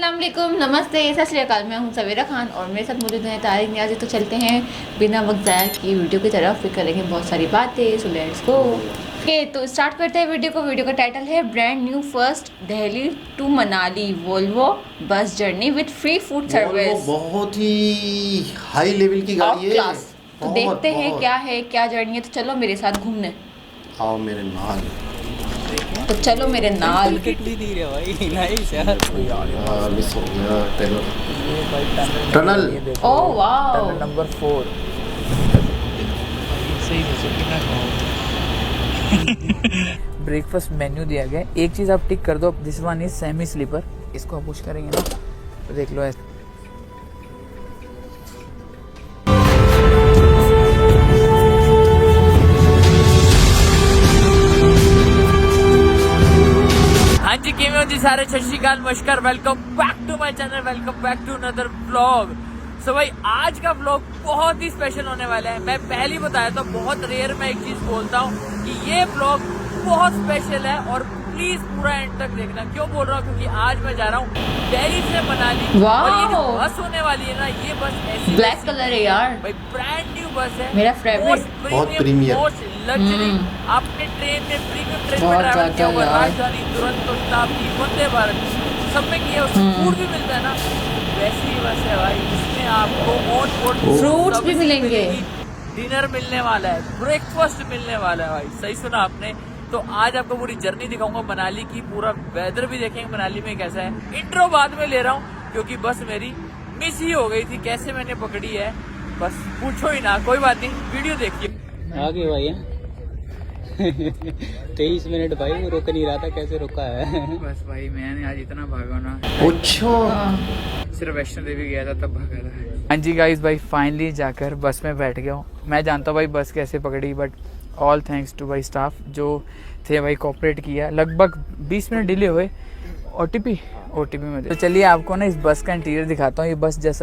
अस्सलाम वालेकुम, नमस्ते, सत श्री अकाल। मैं हूं सवेरा खान और मेरे साथ मौजूद हैं तारिक नियाज़ी। तो चलते हैं बिना वक्त ज़ाया की वीडियो की तरफ, फिर करेंगे बहुत सारी बातें। So let's go. ओके, तो स्टार्ट करते हैं वीडियो को। वीडियो का टाइटल है brand new first Delhi to Manali Volvo bus journey with free food service. बहुत ही हाई लेवल की गाड़ी है, क्लास। तो देखते हैं क्या है, क्या जर्नी है। तो चलो मेरे साथ घूमने, आओ मेरे नाल। तो चलो मेरे नाल। मिस हो गया tunnel. Oh wow, number 4। Breakfast menu दिया गया है। एक चीज़ आप टिक कर दो, this one is semi sleeper. इसको आप पुश करेंगे ना तो देख लो ऐसे। हाँ जी, किमें हो जी सारे, सत श्री अकाल, नमस्कार, welcome back to my channel, welcome back to another vlog. So भाई आज का व्लॉग बहुत ही स्पेशल होने वाला है। मैं पहले ही बताया था, बहुत रेयर मैं एक चीज बोलता हूँ कि ये व्लॉग बहुत स्पेशल है और प्लीज पूरा एंड तक देखना। क्यों बोल रहा हूँ, क्योंकि आज मैं जा रहा हूँ दिल्ली से मनाली। और ये जो बस होने वाली है ना, ये बस ऐसी ब्लैक कलर है यार भाई, ब्रांड न्यू बस है, मेरा फेवरेट, बहुत प्रीमियम, लग्जरी। आपने ट्रेन में प्रीमियम ट्रेन में बहुत ट्रैवल किया होगा, ज्यादा यार। राजधानी, दुरंतो, शताब्दी, वंदे भारत, सब में किया, उसमें फूड भी मिलता है ना, वैसी ही बस है भाई। इसमें आपको ऑन बोर्ड फ्रूट्स भी मिलेंगे, डिनर मिलने वाला है, ब्रेकफास्ट मिलने वाला है भाई, सही सुना आपने। तो आज आपको पूरी जर्नी दिखाऊंगा मनाली की, पूरा वेदर भी देखेंगे मनाली में कैसा है। इंट्रो बाद में ले रहा हूँ क्योंकि बस मेरी मिस ही हो गई थी, कैसे मैंने पकड़ी है बस पूछो ही ना, कोई बात नहीं, वीडियो देखिए। आगे भाई 23 मिनट भाई, वो रुक नहीं रहा था, कैसे रुका है। बस भाई मैंने आज इतना भागा ना, अच्छा सिर्फ वैष्णो देवी गया था तब भागा था। हाँ जी गाइस, भाई फाइनली जाकर बस में बैठ गया हूँ। मैं जानता हूँ भाई बस कैसे पकड़ी, बट ऑल थैंक्स टू भाई स्टाफ जो थे भाई, कोऑपरेट किया। लगभग 20 मिनट डिले हुए ओटीपी में। तो चलिए आपको ना इस बस का इंटीरियर दिखाता हूँ। ये बस जस्ट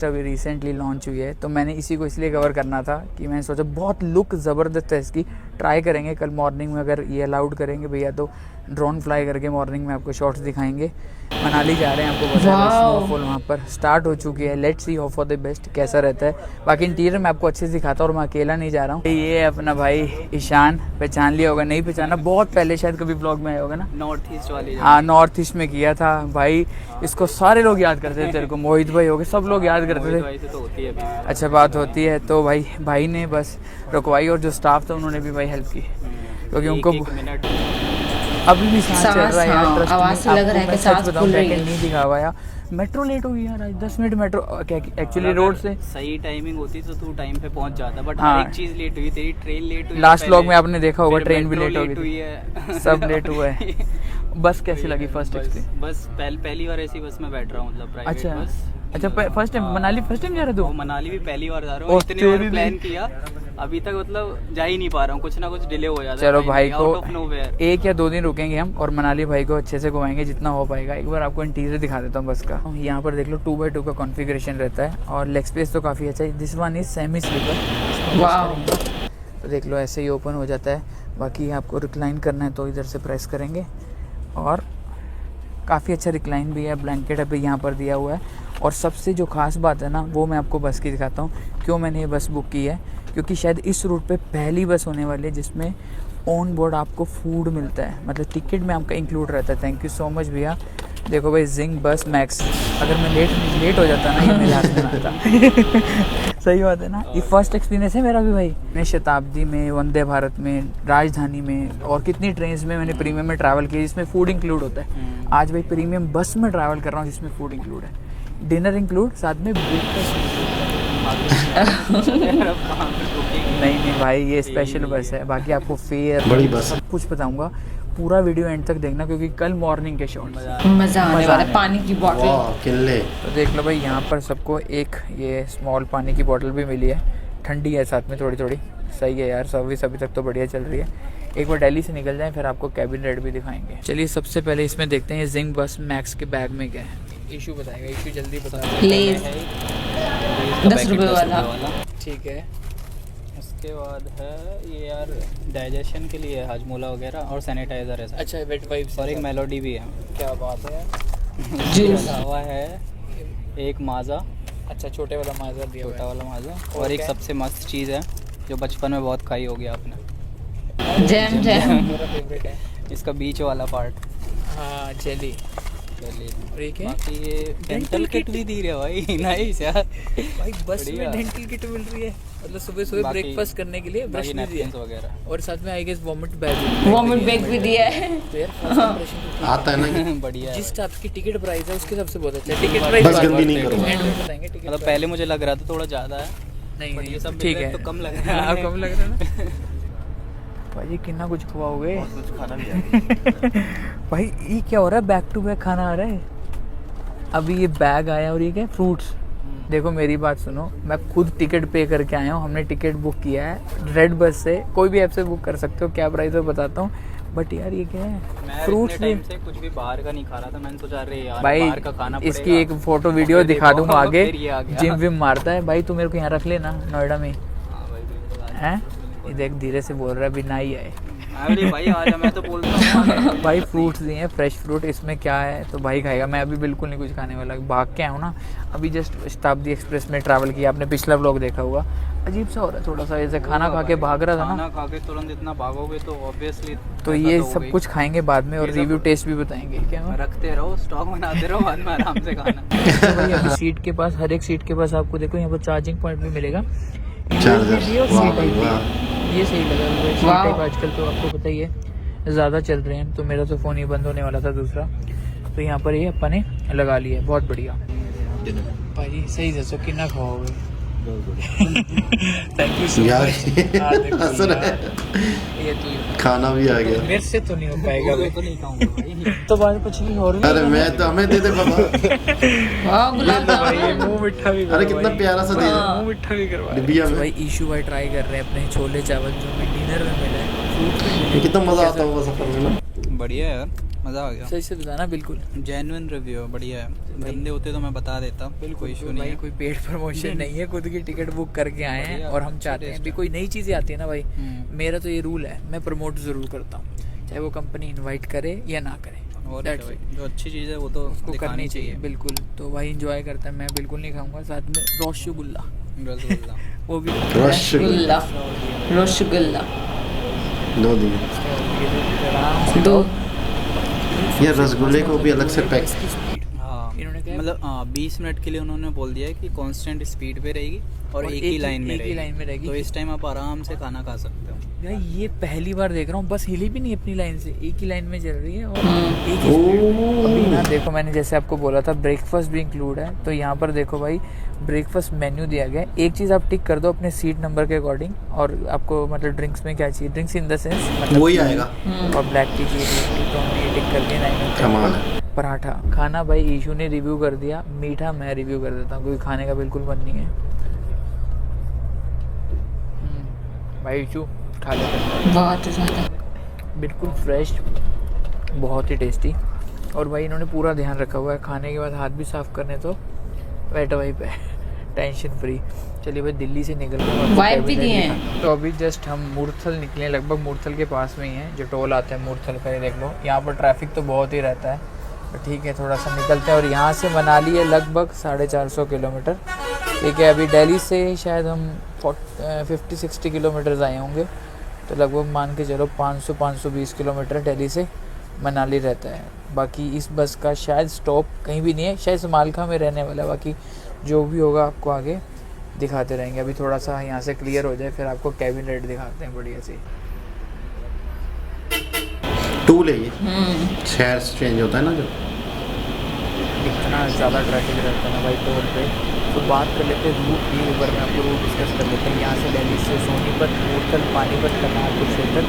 अभी रिसेंटली लॉन्च हुई है, तो मैंने इसी को इसलिए कवर करना था कि मैंने सोचा बहुत लुक ज़बरदस्त है इसकी। ट्राई करेंगे कल मॉर्निंग में, अगर ये अलाउड करेंगे भैया तो ड्रोन फ्लाई करके मॉर्निंग में आपको शॉट्स दिखाएंगे। मनाली जा रहे हैं, आपको पता है स्नोफॉल वहाँ पर स्टार्ट हो चुकी है। Let's see hope for the best कैसा रहता है। बाकी इंटीरियर मैं आपको अच्छे से दिखाता हूँ और मैं अकेला नहीं जा रहा हूँ। ये अपना भाई ईशान, पहचान लिया होगा, नहीं पहचाना, बहुत पहले शायद कभी ब्लॉग में आया होगा ना, नॉर्थ ईस्ट वाली। हाँ, नॉर्थ ईस्ट में किया था भाई। इसको सारे लोग याद करते थे, तेरे को मोहित भाई हो गए, सब लोग याद करते थे। तो होती है अभी। अच्छा बात होती है। तो भाई ने बस रुकवाई और जो स्टाफ था उन्होंने भी भाई हेल्प की, क्योंकि उनको एक मिनट अभी भी सांस चल रहा है यार। हाँ, trust आवाज me, से लग आपको रहा है कि मैं सांस सच बताऊं, फूल रही पैकेट है। नहीं दिखा हुआ यार। मेट्रो लेट हो गई यार आज, 10 मिनट मेट्रो एक्चुअली रोड से। सही टाइमिंग होती तो तू टाइम पे पहुंच जाता, बट हाँ। हर एक चीज लेट हुई, तेरी ट्रेन लेट हुई। लास्ट पहले, व्लॉग में आपने देखा होगा, फिर ट्रेन भी मेट्रो लेट हो गई है। सब लेट हुआ है। बस कैसी लगी फर्स्ट एक्सपीरियंस? बस पहली बार ऐसी बस में बैठ रहा हूँ, मतलब प्राइवेट अच्छा बस। अच्छा, first time Manali, first time जा रहे वो हो? मनाली भी पहली बार जा रहा हूँ। ओह, इतने बार तेरी प्लान भी। किया, अभी तक मतलब जा ही नहीं पा रहा हूँ, कुछ ना कुछ डिले हो जाता है। चलो भाई आउट ऑफ को नोवेयर। 1 या 2 दिन रुकेंगे हम और मनाली भाई को अच्छे से घुमाएंगे जितना हो पाएगा। एक बार आपको इंटीरियर दिखा देता हूँ बस का। यहाँ पर देख लो 2x2 का कॉन्फ़िगरेशन रहता है और लेग स्पेस तो काफ़ी अच्छा है। This one is semi sleeper. Wow, तो देख लो ऐसे ही ओपन हो जाता है। बाकी आपको रिक्लाइन करना है तो इधर से प्रेस करेंगे और काफ़ी अच्छा रिक्लाइन भी है। ब्लैंकेट अभी यहाँ पर दिया हुआ है। और सबसे जो खास बात है ना, वो मैं आपको बस की दिखाता हूँ। क्यों मैंने ये बस बुक की है, क्योंकि शायद इस रूट पे पहली बस होने वाली है जिसमें ऑन बोर्ड आपको फूड मिलता है, मतलब टिकट में आपका इंक्लूड रहता है। थैंक यू सो मच भैया। देखो भाई, जिंग बस मैक्स। अगर मैं लेट हो जाता ना, ये मेरे हाथ में आता। सही बात है ना। ये फर्स्ट एक्सपीरियंस है मेरा भी भाई। मैं शताब्दी में, वंदे भारत में, राजधानी में और कितनी ट्रेन्स में मैंने प्रीमियम में ट्रैवल किया जिसमें फूड इंक्लूड होता है। आज भाई प्रीमियम बस में ट्रैवल कर रहा हूँ जिसमें फूड इंक्लूड है, डिनर इंक्लूड, साथ में ब्रेकफास्ट। नहीं भाई, ये स्पेशल बस है। बाकी आपको फेयर, बड़ी बस, सब कुछ बताऊंगा। पूरा वीडियो एंड तक देखना क्योंकि कल मॉर्निंग के शॉट मजा आने वाला है। पानी की वाह बॉटल, किले। तो देख लो भाई, यहाँ पर सबको एक ये स्मॉल पानी की बोतल भी मिली है, ठंडी है साथ में थोड़ी। सही है यार, सर्विस अभी तक तो बढ़िया चल रही है। एक बार दिल्ली से निकल जाएं फिर आपको कैबिन रेड भी दिखाएंगे। चलिए सबसे पहले इसमें देखते हैं जिंग बस मैक्स के बैग में क्या है। इशू बताएगा, इशू जल्दी बता। लेज 10 रुपए वाला, ठीक है। उसके बाद है ये यार डाइजेशन के लिए हाजमोला वगैरह और सैनिटाइजर है। अच्छा, वेट वाइप्स और एक मेलोडी भी है। क्या बात है। जूस हवा है एक माजा, अच्छा छोटे वाला माजा दिया हुआ छोटा है। वाला माजा, और और एक क्या? सबसे मस्त चीज़ है जो बचपन में बहुत खाई होगी आपने, जैम जैम मेरा फेवरेट है। इसका बीच वाला पार्ट। हाँ जेली। चलिए, और ये क्या है? बाकी ये डेंटल किट भी दी रहे भाई। नाइस यार। भाई बस में बढ़िया। डेंटल किट मिल रही है, मतलब सुबह सुबह बाकी- ब्रेकफास्ट करने के लिए ब्रश बाकी भी दिया napkins है। वगैरह और साथ में I guess vomit bag vomit bag भी दिया है। तो यार first impression तो ठीक है। आता है ना कि बढ़िया है। जिस टाइप की टिकट प्राइस है उसके हिसाब से बहुत अच्छा है। टिकट प्राइस बस गंदी नहीं करो। बताएंगे टिकट मतलब पहले मुझे लग रहा था थोड़ा ज़्यादा है, नहीं but नहीं ये सब ठीक मिल रहा है तो कम लग रहा है। हाँ, कम लग रहा है ना। भाई कितना कुछ खुआओगे। बहुत कुछ खाना भी है। भाई ये क्या हो रहा है, बैक टू बैक खाना आ रहा है। अभी ये बैग आया और ये क्या फ्रूट्स। देखो मेरी बात सुनो, मैं खुद टिकट पे करके आया हूँ, हमने टिकट बुक किया है रेड बस से, कोई भी ऐप से बुक कर सकते हो, क्या प्राइस है बताता हूँ। बट यार ये क्या है, मैं फ्रूट्स इतने भी। टाइम से कुछ भी बाहर का नहीं खा रहा था, मैंने सोचा अरे यार भाई बाहर का खाना इसकी पड़ेगा। एक फोटो वीडियो फिर दिखा देखो, दूंगा आगे। फिर ये आ गया। जिम विम मारता है भाई, तू मेरे को यहाँ रख लेना नोएडा में। हाँ भाई, बिल्कुल। हैं ये देख धीरे से बोल रहा है, अभी ना ही आए। अरे भाई आ जा, मैं तो बोल रहा हूँ। भाई फ्रूट्स दिए हैं, फ्रेश फ्रूट, इसमें क्या है तो भाई खाएगा। मैं अभी बिल्कुल नहीं कुछ खाने वाला, भाग के आया हूँ ना। अभी जस्ट शताब्दी एक्सप्रेस में ट्रैवल किया, आपने पिछला व्लॉग देखा हुआ। अजीब सा हो रहा है थोड़ा सा, ऐसे खाना खा के भाग रहा था ना। खाना खा के तुरंत इतना भागोगे तो ऑब्वियसली तो ये सब कुछ खाएंगे बाद में, और ये सब- रिव्यू टेस्ट भी बताएंगे क्या हुआ? रखते रहो, स्टॉक बनाते रहो, बाद में आराम से खाना। तो भाई अभी सीट के पास, हर एक सीट के पास आपको देखो यहाँ पर चार्जिंग पॉइंट भी मिलेगा। चार्जर, USB और वाह C भाई type भी वाह। है। ये सही लगा मुझे। C वाह। type आजकल तो आपको पता ही है ज़्यादा चल रहे हैं, तो मेरा तो फ़ोन ही बंद होने वाला था दूसरा, तो यहाँ पर ये अपन ने लगा लिया है। बहुत बढ़िया भाई, सही से सो कितना खाओगे। थैंक यू सो यार मच। हंस रहा है। ये तो खाना भी आ गया। मेरे से तो नहीं हो पाएगा मैं भाई। तो नहीं खाऊंगा भाई। तो बात कुछ नहीं हो रही अरे मैं तो हमें दे दे बाबा। वाह गुलाब भाई ये जामुन। मुंह मिठा भी अरे कितना प्यारा सा दे दे। मुंह मिठा भी करवा डिबिया में। भाई ईशू भाई ट्राई कर रहे हैं अपने छोले चावल जो हमें डिनर में मिला है, फ्रूट में मिले। कितना मजा आता होगा सफर में ना। बढ़िया है यार, मजा आ गया। सही से बताना बिल्कुल। जेन्युइन रिव्यू है, बढ़िया है। गंदे होते तो मैं बता देता, कोई इशू नहीं भाई है। कोई पेड प्रमोशन नहीं है, खुद की टिकट बुक करके आए हैं बढ़िया, और हम अच्छा चाहते हैं टेस्ट भी है। कोई नई चीज़ें आती है ना भाई, हम्म। मेरा तो ये रूल है, मैं प्रमोट ज़रूर करता हूँ, चाहे वो कंपनी इनवाइट करे या ना करे। और That's क्या it. भाई, जो अच्छी चीज़ है वो तो उसको दिखानी करनी चाहिए बिल्कुल। तो भाई इंजॉय करता है, मैं बिल्कुल नहीं खाऊंगा। साथ में रसगुल्ला, रसगुल्ला। वो भी रसगुल्ला। रसगुल्ला 2 दिन। आराम से दो। ये रसगुल्ले को भी अलग से पैक। हाँ, इन्होंने क्या है? मतलब 20 मिनट के लिए उन्होंने बोल दिया है कि कांस्टेंट स्पीड पे रहेगी और एक ही लाइन में एक ही लाइन में रहेगी। तो इस टाइम आप आराम से खाना खा सकते हो। भाई ये पहली बार देख रहा हूँ, बस हिली भी नहीं अपनी लाइन से, एक ही लाइन में चल रही है और हम्म। एक ही speed। अभी ना देखो, मैंने जैसे आपको बोला था ब्रेकफास्ट भी इंक्लूड है, तो यहाँ पर देखो भाई ब्रेकफास्ट मेन्यू दिया गया है। एक चीज़ आप टिक कर दो अपने सीट नंबर के अकॉर्डिंग, और आपको मतलब ड्रिंक्स में क्या चाहिए, ड्रिंक्स इन द सेंस मतलब वही आएगा। और ब्लैक टी चाहिए, तो हमने ये टिक कर दिया। कमाल है। पराठा खाना भाई ईशू ने रिव्यू कर दिया, मीठा मैं रिव्यू कर देता हूँ क्योंकि खाने का बिल्कुल मन नहीं है। भाई ईशू खा लेते हैं। बहुत ज़्यादा। बिल्कुल फ्रेश, बहुत ही टेस्टी। और भाई इन्होंने पूरा ध्यान रखा हुआ है, खाने के बाद हाथ भी साफ़ करने तो वेट वहीं पे टेंशन फ्री। चलिए भाई दिल्ली से निकल गए, वाइब भी दिए हैं। तो अभी जस्ट हम मूर्थल निकले, लगभग मूर्थल के पास में ही है, जो टोल आता है मूर्थल का, ये देख लो। यहाँ पर ट्रैफिक तो बहुत ही रहता है, तो ठीक है थोड़ा सा निकलते हैं। और यहाँ से मनाली है लगभग 450 किलोमीटर, ठीक है। अभी दिल्ली से शायद हम 50-60 किलोमीटर आए होंगे, तो लगभग मान के चलो 500-520 किलोमीटर दिल्ली से मनाली रहता है। बाकी इस बस का शायद स्टॉप कहीं भी नहीं है, शायद समालखा में रहने वाला है। बाकी जो भी होगा आपको आगे दिखाते रहेंगे। अभी थोड़ा सा यहाँ से क्लियर हो जाए, फिर आपको कैबिन रेट दिखाते हैं बढ़िया से। टूल है ये, शहर चेंज होता है ना जब। इतना ज़्यादा ट्रैफिक रहता है ना भाई टोल पे। तो बात कर लेते हैं रूट की, ऊपर में आपको रूट डिस्कस कर लेते हैं। यहाँ से दिल्ली से सोनीपत, मूर्थल, पानीपत, करनाल, कुरुक्षेत्र,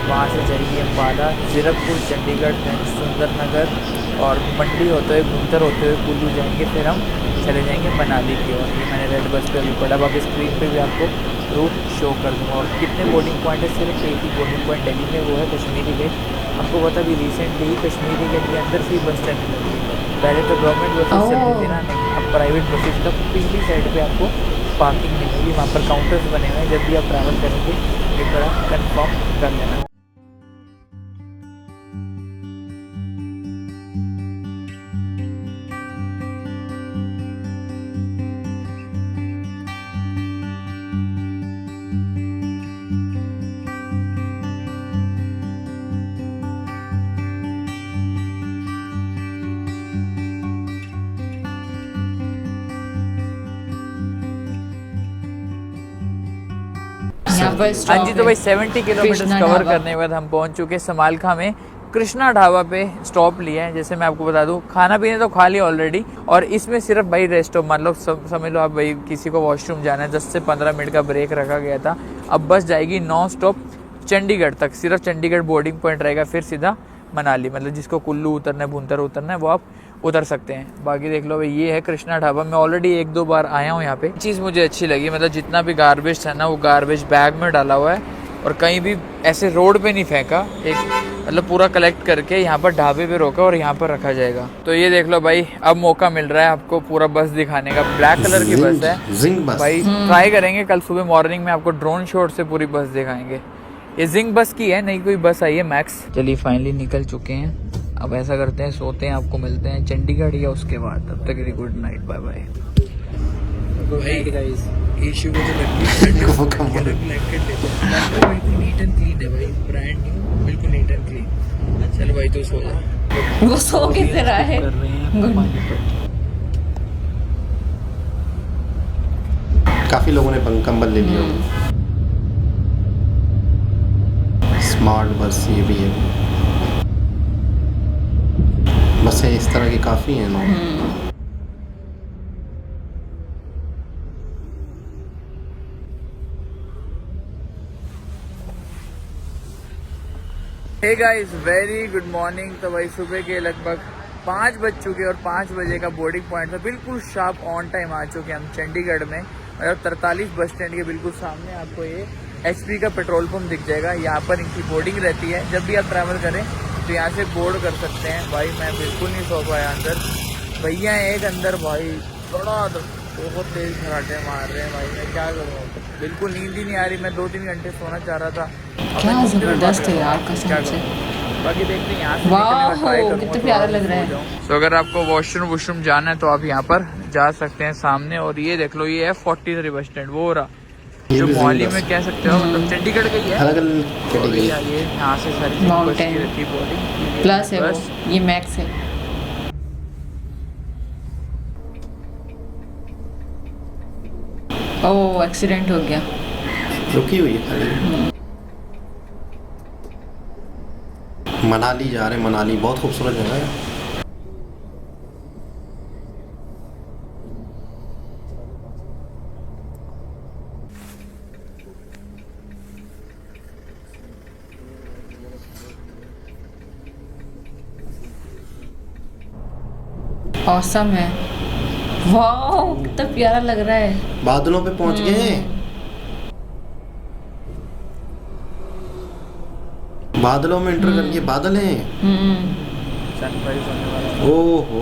वहाँ से जाएगी अम्बाला, जीरकपुर, चंडीगढ़, सुंदरनगर और मंडी होते हुए भुंतर होते हुए कुल्लू जाएंगे। फिर हम चले जाएंगे मनाली की ओर। ये मैंने रेड बस पे अभी पढ़ा, बाकी स्क्रीन पे भी आपको रूट शो कर दूँगा। और कितने बोर्डिंग पॉइंट है, सिर्फ एक ही बोर्डिंग पॉइंट दिल्ली में, वो है कश्मीरी गेट। आपको पता भी रिसेंटली कश्मीरी गेट के अंदर से ही बस स्टैंड लगी। पहले तो गवर्नमेंट बसेस चलती थी ना, नहीं अब प्राइवेट बसेस। तब पिछली साइड पे आपको पार्किंग मिलेगी, वहाँ पर काउंटर्स बने हुए हैं। जब भी आप ट्रैवल करेंगे एक बार कंफर्म कर लेना। यहाँ पर हाँ जी, तो भाई stop 70 kilometre Krishna cover dhaba. करने के बाद हम पहुंच चुके हैं समालखा में। कृष्णा ढाबा पे स्टॉप लिया है। जैसे मैं आपको बता दूं, खाना पीने तो खा लिया ऑलरेडी, और इसमें सिर्फ भाई रेस्ट ऑफ, मान लो समझ लो आप भाई किसी को वॉशरूम जाना है, 10 से 15 मिनट का ब्रेक रखा गया था। अब बस जाएगी नॉन स्टॉप चंडीगढ़ तक, सिर्फ चंडीगढ़ बोर्डिंग पॉइंट रहेगा, फिर सीधा मनाली। मतलब जिसको कुल्लू उतरना है, भुंतर उतरना है, वो आप उतर सकते हैं। बाकी देख लो भाई, ये है कृष्णा ढाबा। मैं ऑलरेडी 1-2 बार आया हूँ यहाँ पे। चीज़ मुझे अच्छी लगी, मतलब जितना भी गार्बेज था ना, वो गार्बेज बैग में डाला हुआ है और कहीं भी ऐसे रोड पे नहीं फेंका। एक मतलब पूरा कलेक्ट करके यहाँ पर ढाबे पे रोका और यहाँ पर रखा जाएगा। तो ये देख लो भाई, अब मौका मिल रहा है आपको पूरा बस दिखाने का। ब्लैक कलर की बस है जिंग बस। भाई। ट्राई करेंगे कल सुबह मॉर्निंग में आपको ड्रोन शॉट से पूरी बस दिखाएंगे। ये जिंग बस की है, नई कोई बस आई है मैक्स। चलिए फाइनली निकल चुके हैं। अब ऐसा करते हैं, सोते हैं, आपको मिलते हैं चंडीगढ़ या उसके बाद। तब तक के गुड नाइट, बाय बाय। भाई गाइस, इशू को तो लग वो कम हो रहा है। बिल्कुल नीट एंड क्लीन है भाई, ब्रांड न्यू, बिल्कुल नीट एंड क्लीन। चलो भाई, तो सो जा। वो सो किस तरह है। कर रहे हैं Good. पानीपत। काफी लोगों ने कंबल ले लिया होगा। स्मार्ट बस ये भी है। बसें इस तरह की काफी हैं ना। Hey guys, very good morning. तो भाई सुबह के लगभग 5 बज चुके और 5 बजे का बोर्डिंग पॉइंट था। बिल्कुल शार्प ऑन टाइम आ चुके हैं हम चंडीगढ़ में। मतलब 43 बस स्टैंड के बिल्कुल सामने आपको ये HP का पेट्रोल पंप दिख जाएगा। यहाँ पर इनकी बोर्डिंग रहती है। जब भी आप ट्रैवल करें तो यहाँ से बोर्ड कर सकते हैं। भाई मैं बिल्कुल नहीं सो पाया अंदर। भैया एक अंदर भाई बड़ा बहुत तेज खराटे मार रहे हैं भाई। मैं क्या करूँ, बिल्कुल नींद ही नहीं आ रही। मैं 2-3 घंटे सोना चाह रहा था। अब क्या मैं कितने देर जबरदस्त बाद है यार, क्या कसम से। करूं? बाकी देखते हैं यहाँ से वाह, निकलने का try करूंगा, कितना तो प्यारा आराम लग से रहा सो है। जाऊं। तो अगर आपको वॉशरूम जाना है तो आप यहाँ पर जा सकते हैं सामने। और ये देख लो, ये है 43 बस स्टैंड, वो रहा ये जो भी जिंग मोहाली बस में कह सकते हो, मतलब चंडीगढ़ का ही है। अलग अलग और कैटेगरी। ये यहाँ से सारी Mountain बॉडी प्लस है वो, बस। ये मैक्स है। ओह, एक्सीडेंट हो गया। रुकी हुई है खाली। मनाली जा रहे हैं। मनाली बहुत खूबसूरत जगह है। औसम है। वाह, कितना प्यारा लग रहा है। बादलों पे पहुंच गए हैं। बादलों में एंटर करके बादल हैं। सनराइज होने वाला है। ओहो,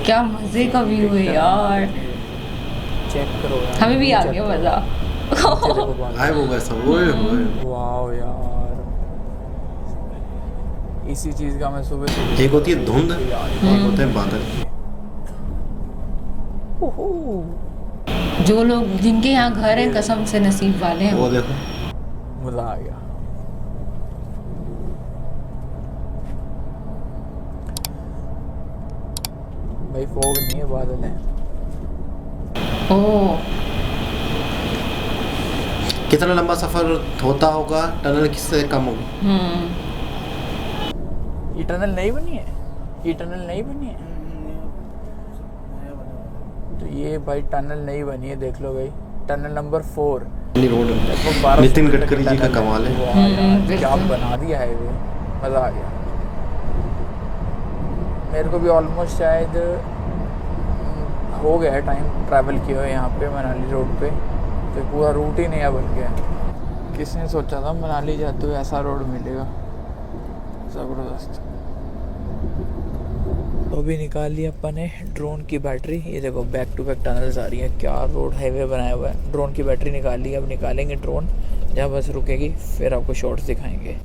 क्या मजे का व्यू है यार। चेक करो यार, हमें भी आ गया मजा। आए वो वैसा। ओए होए। वाह यार, इसी चीज का मैं सुबह एक होती है धुंध, एक होते हैं बादल। जो लोग जिनके यहाँ घर है, कसम से नसीब वाले हैं वो वो। देखो, मजा आ गया। भाई फॉग नहीं है, बादल है। ओह, कितना लंबा सफर होता होगा, टनल किससे कम होगा। ये टनल नहीं बनी है, ये टनल नहीं बनी है। तो ये भाई टनल नहीं बनी है, देख लो भाई, टनल नंबर 4। रोड लगभग 1200 नितिन मीटर गडकरी जी का टनल कमाल है। वाह यार, क्या बिल्कुल। बना दिया है ये, मज़ा आ गया। मेरे को भी ऑलमोस्ट शायद हो गया है टाइम ट्रैवल किया हुआ यहाँ पे मनाली रोड पे। तो पूरा रूट ही नया बन गया। किसने सोचा था मनाली जाते हुए ऐसा रोड मिलेगा, ज़बरदस्त। तो अभी निकाल लिया अपन ने ड्रोन की बैटरी। ये देखो बैक टू बैक टनल्स आ रही हैं, क्या रोड हाईवे बनाया हुआ है। ड्रोन की बैटरी निकाल ली, अब निकालेंगे ड्रोन, जहाँ बस रुकेगी फिर आपको शॉट्स दिखाएंगे।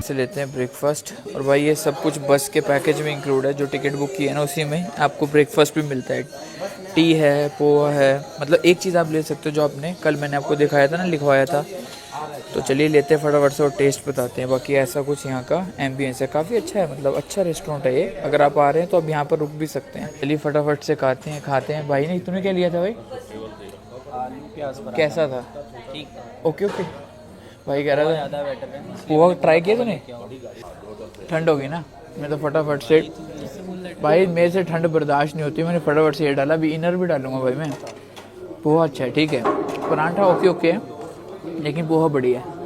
से लेते हैं ब्रेकफास्ट। और भाई ये सब कुछ बस के पैकेज में इंक्लूड है, जो टिकट बुक की है ना उसी में आपको ब्रेकफास्ट भी मिलता है। टी है, पोहा है, मतलब एक चीज़ आप ले सकते हो जो आपने कल मैंने आपको दिखाया था ना, लिखवाया था। तो चलिए लेते हैं फटाफट से और टेस्ट बताते हैं। बाकी ऐसा कुछ यहाँ का एम्बियंस है, काफ़ी अच्छा है, मतलब अच्छा रेस्टोरेंट है ये। अगर आप आ रहे हैं तो अब यहाँ पर रुक भी सकते हैं। चलिए फटाफट से खाते हैं। भाई ने तूने क्या लिया था भाई? कैसा था? ठीक, ओके ओके। भाई कह रहा था ज़्यादा बेटर है। पोहा ट्राई किया तूने? ठंड होगी ना, मैं तो फटाफट से, भाई मेरे से ठंड बर्दाश्त नहीं होती, मैंने फटाफट से ये डाला। अभी इनर भी डालूंगा भाई मैं। पोहा अच्छा है, ठीक है। पराठा ओके ओके है, लेकिन पोहा बढ़िया है।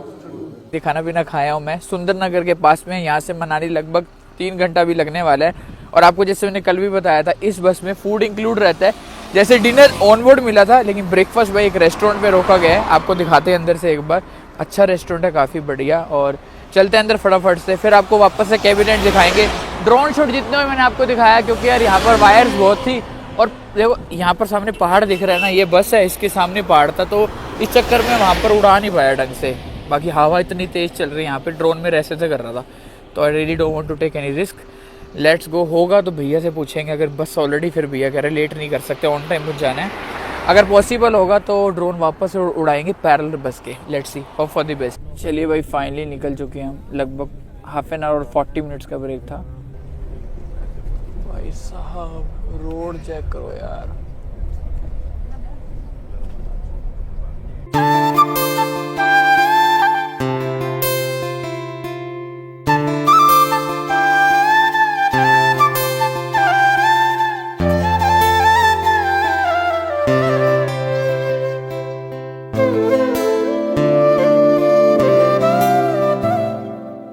ये खाना पीना खाया हूँ मैं सुंदर नगर के पास में। यहाँ से मनाली लगभग 3 घंटा भी लगने वाला है। और आपको जैसे मैंने कल भी बताया था, इस बस में फूड इंक्लूड रहता है। जैसे डिनर ऑनबोर्ड मिला था, लेकिन ब्रेकफास्ट भाई एक रेस्टोरेंट पे रोका गया है। आपको दिखाते हैं अंदर से एक बार। अच्छा रेस्टोरेंट है, काफ़ी बढ़िया। और चलते हैं अंदर फटाफट से, फिर आपको वापस से कैबिनेट दिखाएंगे। ड्रोन शॉट जितने में मैंने आपको दिखाया, क्योंकि यार यहाँ पर वायर्स बहुत थी। और देखो यहाँ पर सामने पहाड़ दिख रहा है ना, ये बस है, इसके सामने पहाड़ था, तो इस चक्कर में वहाँ पर उड़ा नहीं पाया ढंग से। बाकी हवा इतनी तेज़ चल रही है यहाँ पे, ड्रोन में ऐसे से कर रहा था। तो I really don't want to take any risk. Let's go. होगा तो भैया से पूछेंगे, अगर बस ऑलरेडी, फिर भैया कह रहे लेट नहीं कर सकते, ऑन टाइम पहुँच जाना है। अगर पॉसिबल होगा तो ड्रोन वापस उड़ाएंगे पैरेलल बस के। Let's see, hope for the best. चलिए भाई फाइनली निकल चुके हैं हम। लगभग हाफ एन आवर और 40 मिनट्स का ब्रेक था। भाई साहब रोड चेक करो यार।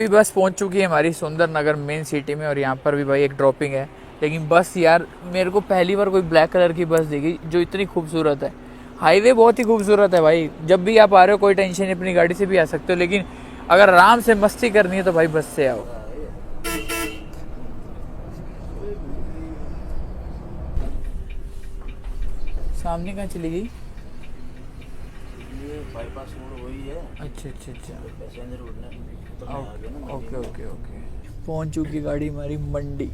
बस पहुंच चुकी है हमारी सुंदर नगर मेन सिटी में। और यहाँ पर भी भाई एक ड्रॉपिंग है। लेकिन बस यार मेरे को पहली बार कोई ब्लैक कलर की बस दिखी जो इतनी खूबसूरत है। हाईवे बहुत ही खूबसूरत है भाई। जब भी आप आ रहे हो कोई टेंशन नहीं, अपनी गाड़ी से भी आ सकते हो। लेकिन अगर आराम से मस्ती करनी है तो भाई बस से आओ। सामने कहाँ चली गई? बाईपास रोड वही है। अच्छा अच्छा अच्छा, passenger road okay okay okay. पहुंच चुकी गाड़ी हमारी मंडी।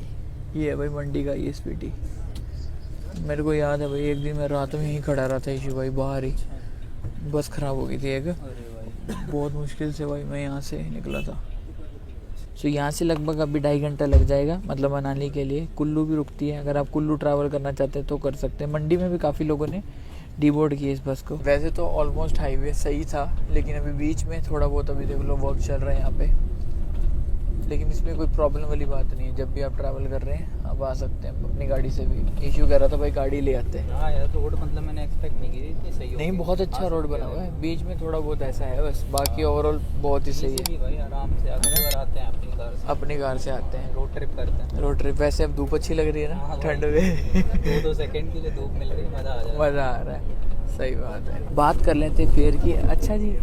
ये है भाई मंडी का ESPT। मेरे को याद है भाई, एक दिन मैं रात में ही खड़ा रहा था इशू भाई बाहर ही। बस ख़राब हो गई थी एक, बहुत मुश्किल से भाई मैं यहाँ से निकला था। सो यहाँ से लगभग अभी 2.5 घंटा लग जाएगा, मतलब मनाली के लिए। कुल्लू भी रुकती है, अगर आप कुल्लू ट्रैवल करना चाहते हैं तो कर सकते हैं। मंडी में भी काफ़ी लोगों ने डीबोर्ड किया इस बस को। वैसे तो ऑलमोस्ट हाईवे सही था, लेकिन अभी बीच में थोड़ा बहुत अभी देख लो वर्क चल रहा है यहाँ पे। लेकिन इसमें कोई प्रॉब्लम वाली बात नहीं है, जब भी आप ट्रैवल कर रहे हैं आप आ सकते हैं अपनी गाड़ी से भी। इशू कह रहा था भाई गाड़ी ले आते हैं। हाँ यार, रोड मतलब मैंने एक्सपेक्ट नहीं की थी इतनी सही। नहीं, बहुत अच्छा रोड बना हुआ है, बीच में थोड़ा बहुत ऐसा है बस, बाकी ओवरऑल बहुत ही सही है। भाई आराम से आते हैं अपनी कार से आते हैं, रोड ट्रिप करते हैं। Road trip. वैसे अब धूप अच्छी लग रही है ना ठंड में। 2 सेकंड के लिए धूप मिल रही है, मज़ा आ रहा है। सही बात है। बात कर लेते हैं फेयर की। अच्छा जी,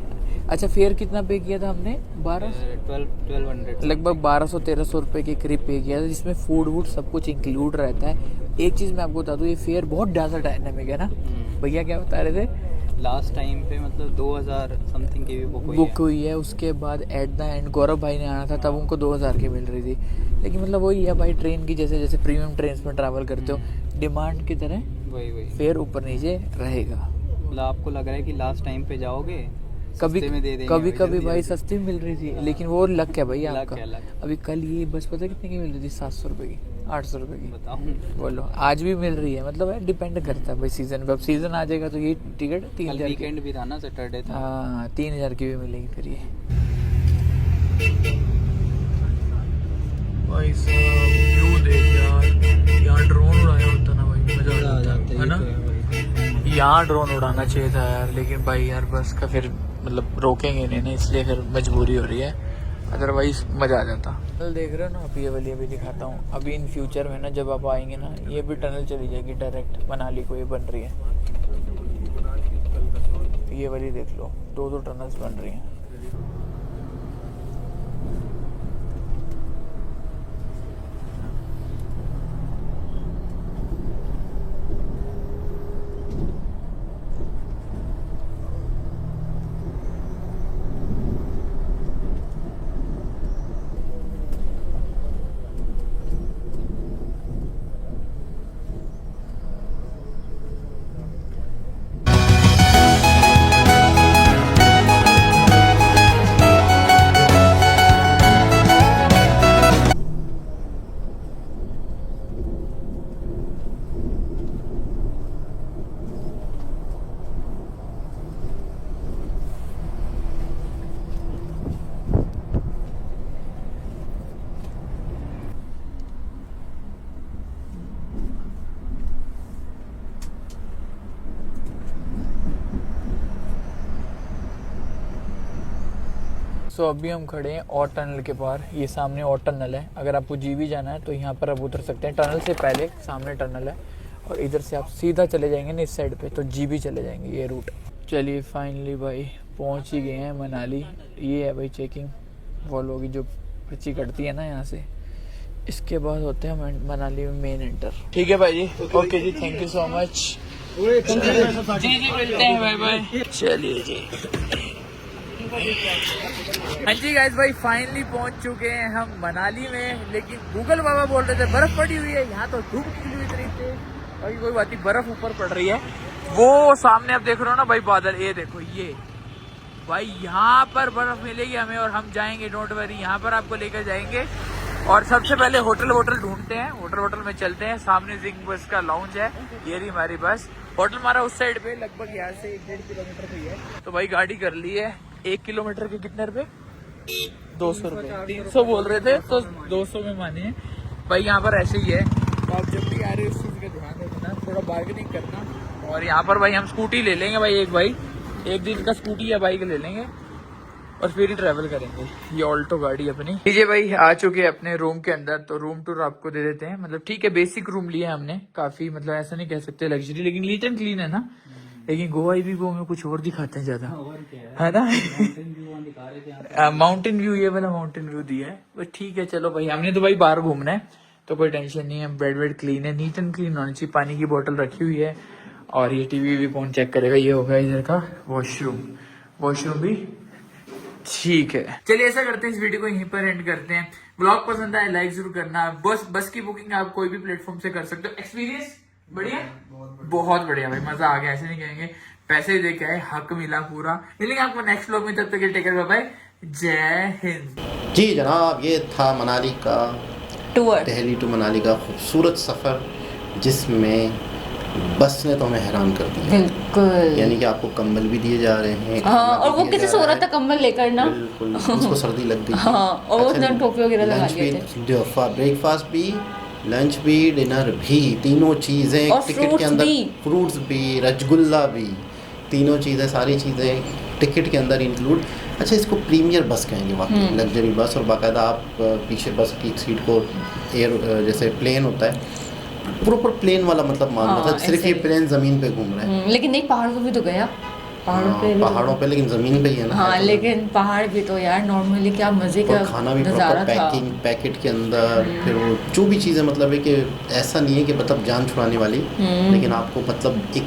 अच्छा फेयर कितना पे किया था हमने? 1200 लगभग 1200-1300 रुपये के करीब पे किया था, जिसमें फूड वूड सब कुछ इंक्लूड रहता है। एक चीज़ मैं आपको बता दूँ, ये फेयर बहुत ज़्यादा डायनामिक है ना। भैया क्या बता रहे थे? लास्ट टाइम पे मतलब 2000 समथिंग की भी बुक हुई है। उसके बाद एट द एंड गौरव भाई ने आना था, तब उनको 2000 की मिल रही थी। लेकिन मतलब वही है भाई, ट्रेन की जैसे जैसे प्रीमियम ट्रेन में ट्रैवल करते हो, डिमांड की तरह वही फेयर ऊपर नीचे रहेगा। मतलब आपको लग रहा है कि लास्ट टाइम पे जाओगे कभी में दे देंगे, कभी भाई सस्ती मिल रही थी, लेकिन वो लक है भाई लक आपका। है, लक। अभी कल ये बस पता कितने की मिल रही थी? 700 रुपये की, 800 रुपये की। बताऊँ बोलो, आज भी मिल रही है। मतलब डिपेंड करता है भाई सीजन पे। अब सीजन आ जाएगा तो ये टिकट 3000 वीकेंड भी था ना, सैटरडे था। हाँ 3000 की भी मिलेगी फिर ये। भाई साहब व्यू देख यार, यहाँ ड्रोन उड़ाया होता ना भाई, मजा आ जाता है ना। यहाँ ड्रोन उड़ाना चाहिए था यार, लेकिन भाई यार बस का फिर मतलब रोकेंगे नहीं ना, इसलिए फिर मजबूरी हो रही है, अदरवाइज मज़ा आ जाता। टनल देख रहे हो ना आप, ये वाली अभी दिखाता हूँ। अभी इन फ्यूचर में ना जब आप आएंगे ना, ये भी टनल चली जाएगी डायरेक्ट मनाली को, ये बन रही है। ये वाली देख लो, 2 टनल्स बन रही हैं। सो अभी हम खड़े हैं और टनल के पार। ये सामने और टनल है। अगर आपको जीबी जाना है तो यहाँ पर आप उतर सकते हैं। टनल से पहले सामने टनल है और इधर से आप सीधा चले जाएंगे ना इस साइड पे तो जीबी चले जाएंगे ये रूट। चलिए फाइनली भाई पहुँच ही गए हैं मनाली। ये है भाई चेकिंग वॉल्वो की जो पर्ची कटती है ना यहाँ से, इसके बाद होते हैं मनाली में मेन एंटर। ठीक है भाई जी, ओके जी, थैंक यू सो मच। जी जी मिलते हैं, बाय बाय। चलिए जी। हाँ जी गाइस भाई फाइनली पहुंच चुके हैं हम मनाली में। लेकिन गूगल बाबा बोल रहे थे बर्फ पड़ी हुई है, यहाँ तो धूप निकली हुई इतनी थे। अभी कोई बात नहीं, बर्फ ऊपर पड़ रही है। वो सामने आप देख रहे हो ना भाई बादल, ये देखो ये भाई यहाँ पर बर्फ मिलेगी हमें और हम जाएंगे, डोंट वरी, यहाँ पर आपको लेकर जाएंगे। और सबसे पहले होटल ढूंढते हैं, होटल में चलते हैं। सामने जिंग बस का लाउंज है, ये रही हमारी बस। होटल हमारा उस साइड पे लगभग यहाँ से 1-1.5 किलोमीटर पे ही है। तो भाई गाड़ी कर ली है। 1 किलोमीटर के कितने रुपए? 200 रुपए। 300 बोल रहे थे तो 200 में माने भाई। यहाँ पर ऐसे ही है, तो आप जब भी आ रहे हो उस चीज का ध्यान रखना, थोड़ा बार्गेनिंग करना। और यहाँ पर भाई हम स्कूटी ले लेंगे भाई, एक दिन का स्कूटी या बाइक ले लेंगे और फिर ही ट्रैवल करेंगे। ये ऑल्टो गाड़ी अपनी। लीजिए भाई आ चुके हैं अपने रूम के अंदर, तो रूम टूर आपको दे देते हैं। मतलब ठीक है, बेसिक रूम लिया हमने, काफी मतलब ऐसा नहीं कह सकते लग्जरी, लेकिन नीट एंड क्लीन है ना। लेकिन गोवा भी वो में कुछ और दिखाते हैं ज्यादा, है ना। माउंटेन व्यू, ये वाला माउंटेन व्यू दिया है। बस ठीक है, चलो भाई, हमने तो भाई बाहर घूमना है तो कोई टेंशन नहीं है। बेड क्लीन है, नीट एंड क्लीन होनी चाहिए। पानी की बोतल रखी हुई है और ये टीवी भी कौन चेक करेगा। ये होगा इधर का वॉशरूम भी ठीक है। चलिए ऐसा करते हैं, इस वीडियो को यहीं पर एंड करते हैं। ब्लॉग पसंद आए लाइक जरूर करना। बस की बुकिंग आप कोई भी प्लेटफॉर्म से कर सकते हो। एक्सपीरियंस बढ़िया, बहुत बढ़िया भाई, मजा आ गया, ऐसे नहीं कहेंगे। पैसे दे के आए, हक मिला पूरा। मिलेंगे आपको नेक्स्ट ब्लॉग में, तब तक टेक केयर, बाय, जय हिंद। जी जनाब, ये था मनाली का टूर, दिल्ली टू मनाली का खूबसूरत सफ़र, जिसमें बस ने तो हमें हैरान कर दिया। बिल्कुल, यानी कि आपको कंबल भी दिए जा रहे हैं। हाँ, और वो कैसे सो रहा था कंबल लेकर ना, बिल्कुल, उसको सर्दी लग गई। हाँ, और उसने टोपी वगैरह लगा लिए थे। ब्रेकफास्ट भी, लंच भी, डिनर भी, तीनों चीजें टिकट के अंदर। फ्रूट्स भी, रसगुल्ला भी, तीनों चीजें, सारी चीजें टिकट के अंदर इंक्लूड। अच्छा, इसको प्रीमियर बस कहेंगे, वाकई लग्जरी बस। और बाकायदा आप पीछे बस की सीट को एयर जैसे प्लेन होता है, प्रॉपर प्लेन वाला मतलब मान लो। हाँ, सिर्फ ये प्लेन जमीन पे घूम रहा है। लेकिन नहीं, पहाड़ों पे भी तो गया, पहाड़ों पे लेकिन जमीन पे ही है ना। हाँ, लेकिन पहाड़ भी तो यार नॉर्मली क्या मजे का खाना भी नजारा प्रॉपर था। पैकेट के अंदर। फिर वो जो भी चीज़ें, मतलब है कि ऐसा नहीं है कि मतलब जान छुड़ाने वाली, लेकिन आपको मतलब एक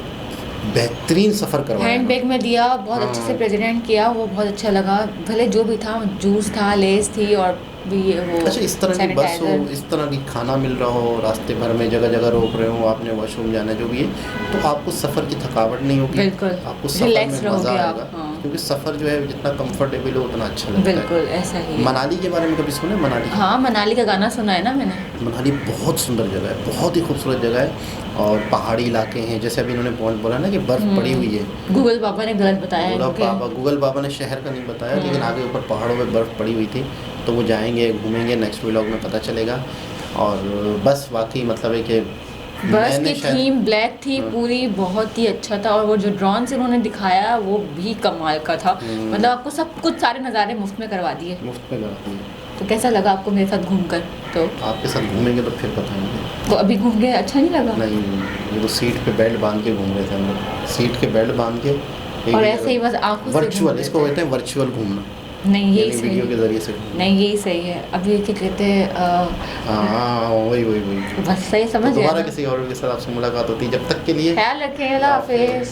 बेहतरीन सफ़र करवाया। हैंड बैग में दिया, बहुत अच्छे से प्रेजेंट किया, वो बहुत अच्छा लगा। भले जो भी था, जूस था, लेस थी और भी वो। अच्छा, इस तरह की बस हो, इस तरह की खाना मिल रहा हो, रास्ते भर में जगह जगह रोक रहे हो, आपने वॉशरूम जाना है, जो भी है, तो आपको सफ़र की थकावट नहीं होगी। बिल्कुल, आपको सफ़र में मज़ा आएगा। हाँ। क्योंकि सफ़र जो है जितना कंफर्टेबल हो उतना अच्छा लगता है। बिल्कुल ऐसा ही। मनाली के बारे में कभी सुने? मनाली, हाँ, मनाली का गाना सुना है ना मैंने। मनाली बहुत सुंदर जगह है, बहुत ही खूबसूरत जगह है। और पहाड़ी इलाके हैं, जैसे अभी इन्होंने पॉइंट बोला ना कि बर्फ़ पड़ी हुई है। गूगल बाबा ने गलत बताया है। गूगल बाबा ने शहर का नहीं बताया, लेकिन आगे ऊपर पहाड़ों में बर्फ़ पड़ी हुई थी। तो वो जाएंगे, घूमेंगे, नेक्स्ट व्लॉग में पता चलेगा। और बस वाकई मतलब है कि बस की थीम ब्लैक थी पूरी, बहुत ही अच्छा था। और वो जो ड्रोन से उन्होंने दिखाया वो भी कमाल का था। मतलब आपको सब कुछ, सारे नज़ारे मुफ्त में करवा दिए। मुफ्त में करवा दिए। तो कैसा लगा आपको मेरे साथ घूमकर? तो आपके साथ घूमेंगे तो फिर बताएंगे। तो अभी घूम गए, अच्छा नहीं लगा? नहीं, ये तो सीट पे बेल्ट बांध के घूम रहे थे हम लोग, सीट के बेल्ट बांध के। और ऐसे ही बस आंखों से वर्चुअल, इसको कहते हैं वर्चुअल घूमना। नहीं, यही सही, वीडियो के जरिए से नहीं, यही सही है। अभी क्या कहते हैं, हाँ वही बस सही समझ गए। दोबारा किसी और के साथ आपसे मुलाकात होती है, जब तक के लिए ख्याल रखें, अल्लाह हाफिज़।